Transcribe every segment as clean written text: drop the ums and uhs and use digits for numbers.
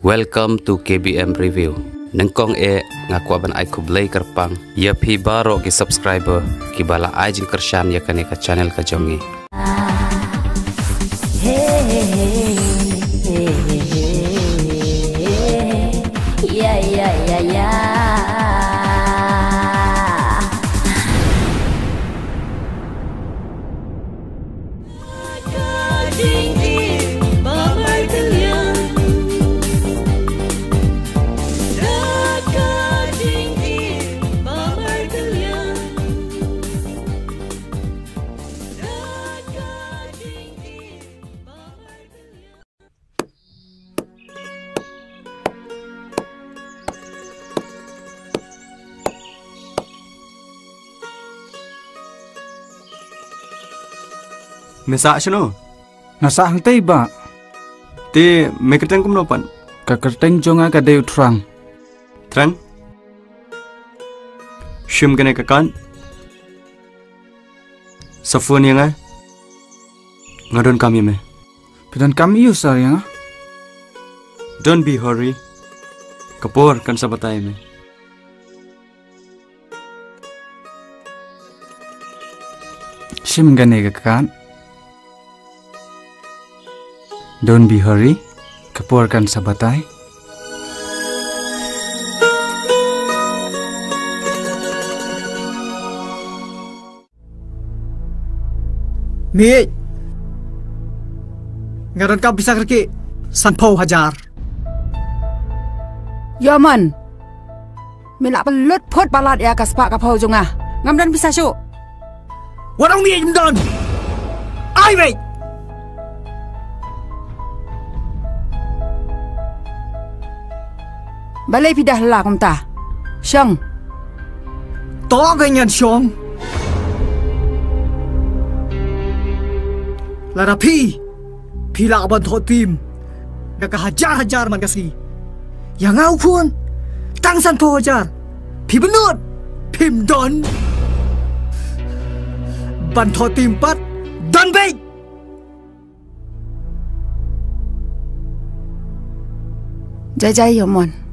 Welcome to KBM Review. Nengkong ngaku aban ai ku blay kerpang. Ya pi baro ki subscriber ki bala ai jing kershan ya kane ka channel ka jongi. Ya. Mesa sino? Nasa hang tay ba? Ti mekerteng kum nopan? Kakerteng jonga ka day utrang. Trang? Shim kene kakan? Safun yang ay? Ngadon kami me? Pidan kami usar yang Don't be hurry. Kapor kan sabatay me. Shim gane ka kan? Don't be hurry. Kaporkan sabatay. Mi ngaran ka bisa kerki sanpau hajar. Yaman. Milak pelut pot balat ya kaspak kapau jonga. Ngamdan bisa syuk. Warang mi jemdan. Ai wei. Balai pidah lah kumta. Syang. To ganyan syong. Lara pi la aban tho tim. Naka hajar man kasi. Yang ngau pun tang san po hajar. Pi benut. Pim don. Ban tho tim pat don bay. Jajai Yaman.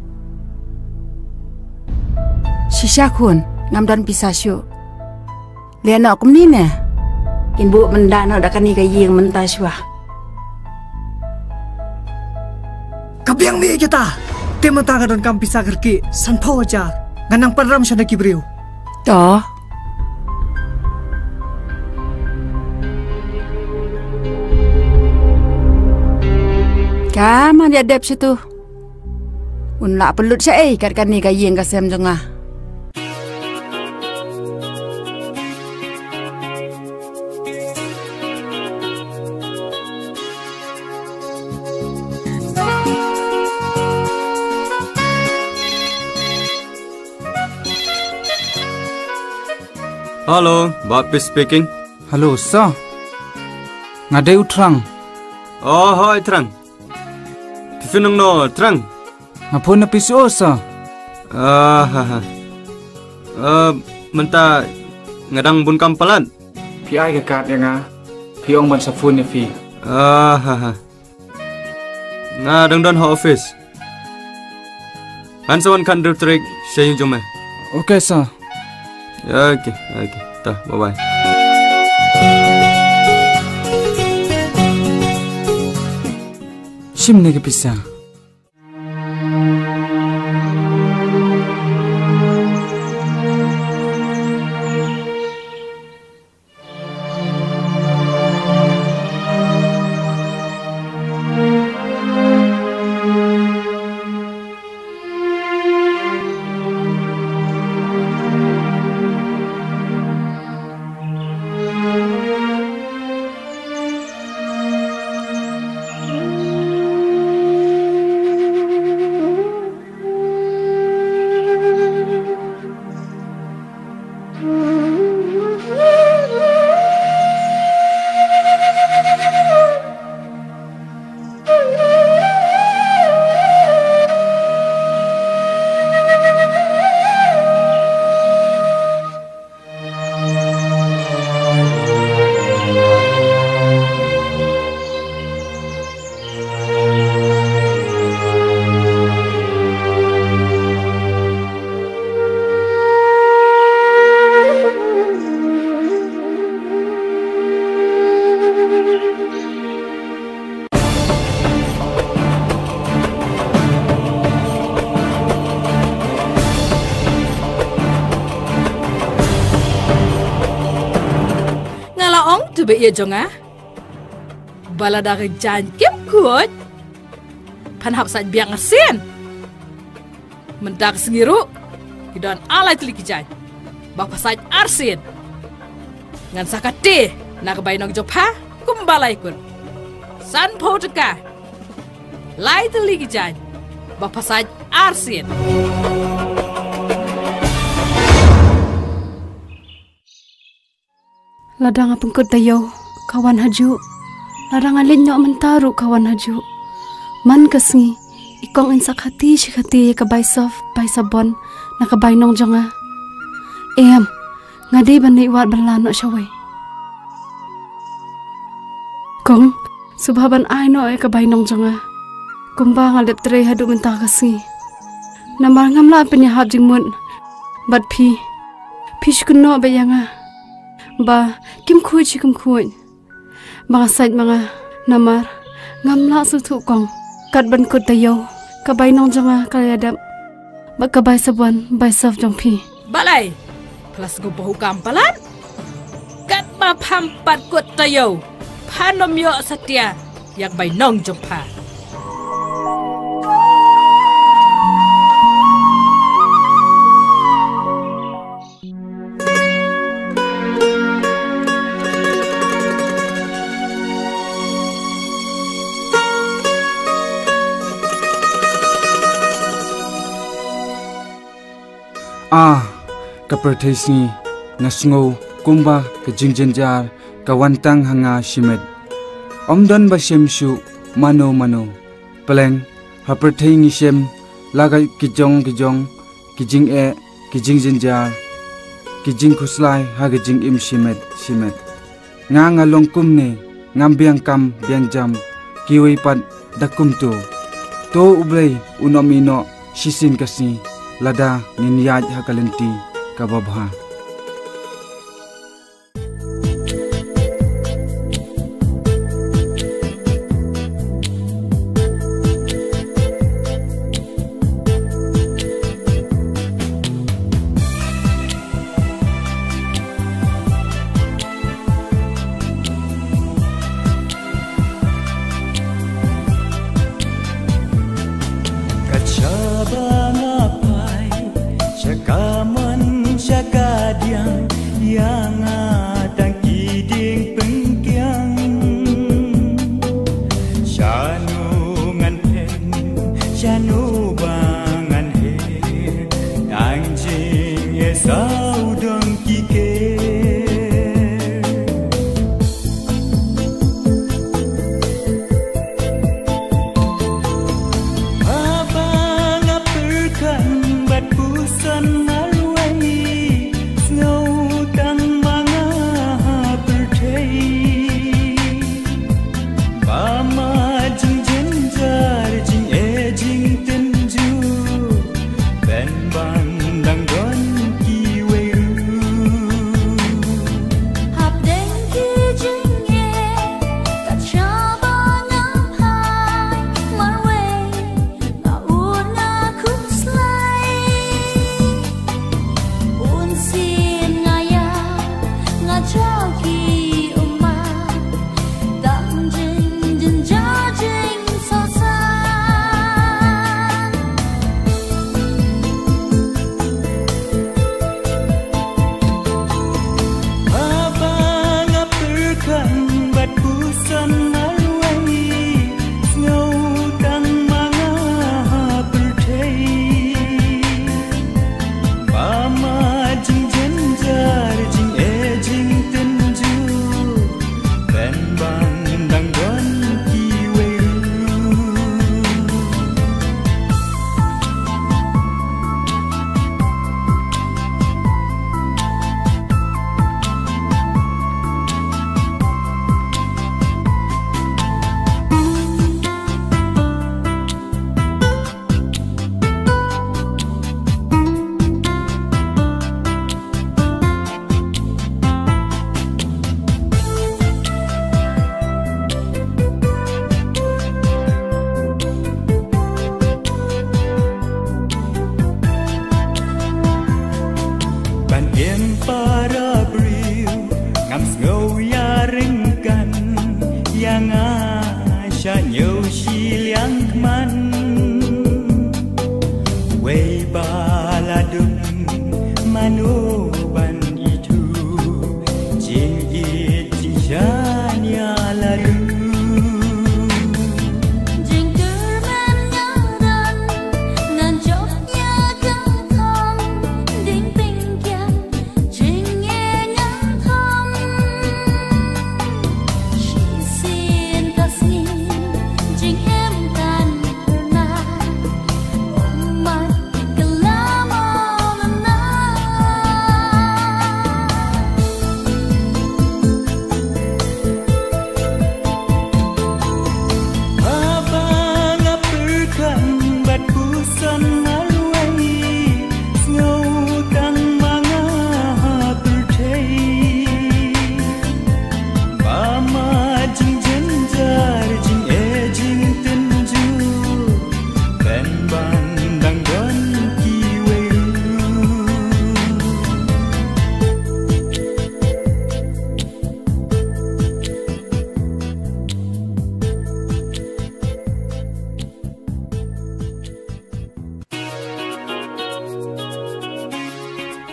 Shisha kun ngamdan bisa syuk. Liana akum ni ne. Inbu mendana dakan ni kaying mentah syuah. Kabiang mi kita. Tema tanga don kam bisa kerki sanpau hajar. Nganang param siya nakibriw. Toh. Kaman dia adab situ. Unla pelut siya kat ni kaying kasem jengah. Halo, Bapi speaking. Halo sa. Ngaday utrang. Oh, hi Trang. Pifinong no Trang. Ngapun na piso sa. Menta ngadang bun kampalan. Pi ay kakat yang Piong ban safun ya fi. Ngadang don ho office. Hansawan kan dirtrik shayu jume. Okay sa. Okay. Dah, bye-bye. Shim ne ka pisa. sebe ia jonga. Bala dari jan kim kuat. Panhap saj biang asin. Mendak sengiru. Kidan alai telik jan. Bapa saj arsin. Ngan sakati nak bainong jopha kumbalai kun. San po teka. Lai telik jan. Bapa saj arsin. Ladang pengkut dayaw, kawan haju. Ladang alin nyo mentaru kawan haju. Man kasngi, ikong insak hati sikati kabay sof, bay sabon, nakabay nong jonga. Em, ngadi ban iwat balano syaway. Kong, subhaban ay no ay kabay nong jonga. Kumba ngalip tre hadu mentah kasngi. Namar ngamla penyahab jingmun. Bat pi shkuno bayanga. Ba, kim kuy chi kim kuy. Mga sait mga namar, ngamla sutu kong. Kat ban kut dayaw, kabay nong jonga kalyadap. Ba kabay sabon, bay sof jong pi. Balay, kelas go bahu kampalan. Kat ma pampat kut dayaw. Panom yo satya, yang bay nong jong pa. Kapertesi ngasngo kumba ke jingjenjar kawantang hanga shimet omdon ba shemshu mano peleng hapertei ngisem lagai kijong kijing kijing jenjar kijing khuslai ha kijing im shimet nga ngalong kumne ngambiang kam biang jam kiwi pat dakum to ublei unomino shisin kasi lada ninyaj hakalenti kababha. Mama jing jenjar jing jing ten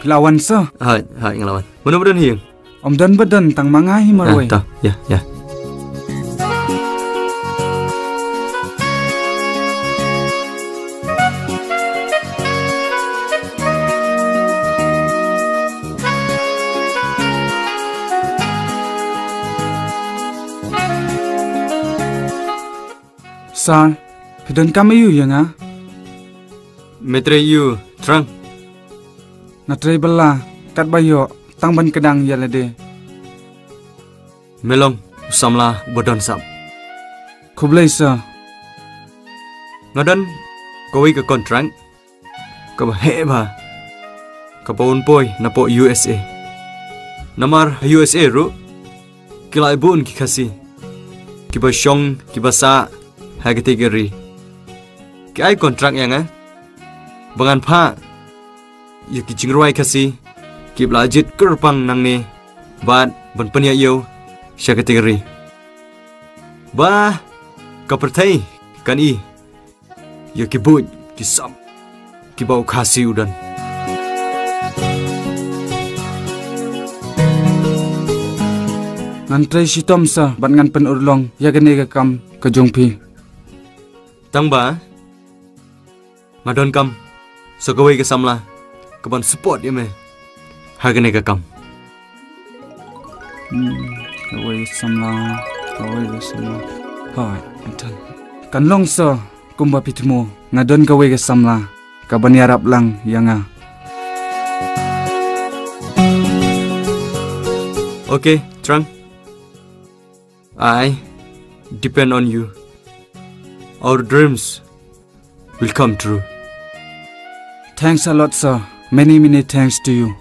Pilawan sa. Hai ngelawan. Mudah-mudahan hiang. Om dan badan tang mangai marway. Ta, ya. Sa, pidan kami yu yang ah. Metre yu, Trang. Natray bala, kat bayo, tang ban kedang yalade. Melong, samla bodon sam. Kublay sa. Ngadan, kawai ke kontrang. Kabahe ba. Kapaun poy na po USA. Namar USA ru. Kila ibun kikasi. Kiba syong, kiba sa. Hagitigeri. Ki ai kontrak yang bangan pa. Yu ki jingruai kasi. Ki blajit kerpang nang ni. Bat ban penya yo. Hagitigeri. Ba kapertai kan i. Yu ki bud ki sam. Ki bau kasi udan. Ngantray si Tom sa ban ngan pen urlong ya gane ga kam ke jongpi. Tang ba? Ngadon kam. So kawai ke samla. Kaban support ya me. Hagane ka kam. Kawai samla. Hai, antan. Kan long sa kumba pitmo ngadon kawai ke samla. Kaban yarap lang yang Okay, Trang. I depend on you. Our dreams will come true. Thanks a lot, sir. Many thanks to you.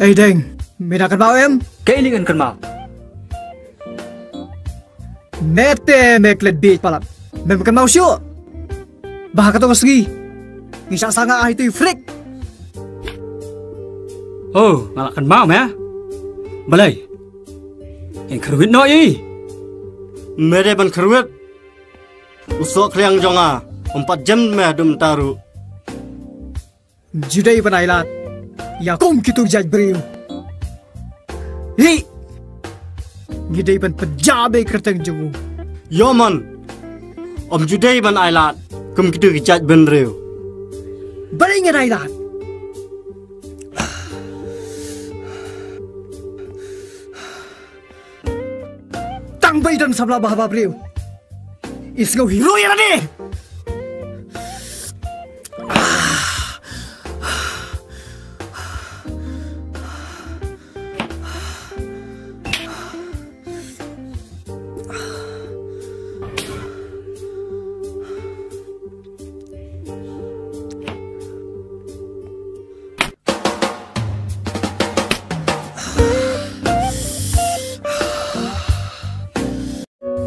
Ê Đình, mày đã cần bảo em? Cái linh cần bảo. Nete meklet beach palap. Mày cần bảo siyo. Baka to kasgi. Ngisa sanga ay to freak. Oh, malah cần bảo mẹ. Balai. Anh khruit nói đi. Mere ban khruit. Usok kriang jonga. 4 jam me dum taru. Judai panailat. Ya kom kitu jaj beriu. Hi. Gidai ban pejabe kerteng jungu. Yo man. Om judai ban ailat. Kum kitu jaj ben reu. Baringan ailat. Tang bay dan sabla bahaba beriu. Isngau hero ya ni.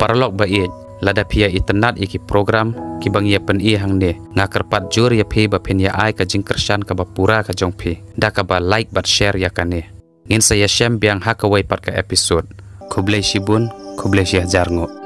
Paralog ba iet lada pia internet iki program ki bang ye pen i hang ne nga kerpat jur ya phe ba pen ya ai ka jingkershan ka ba pura ka jong phe da ka ba like bat share ya kane ngin saya shem biang ha ka wai pat ka episode khublei shibun khublei shi hajar ngo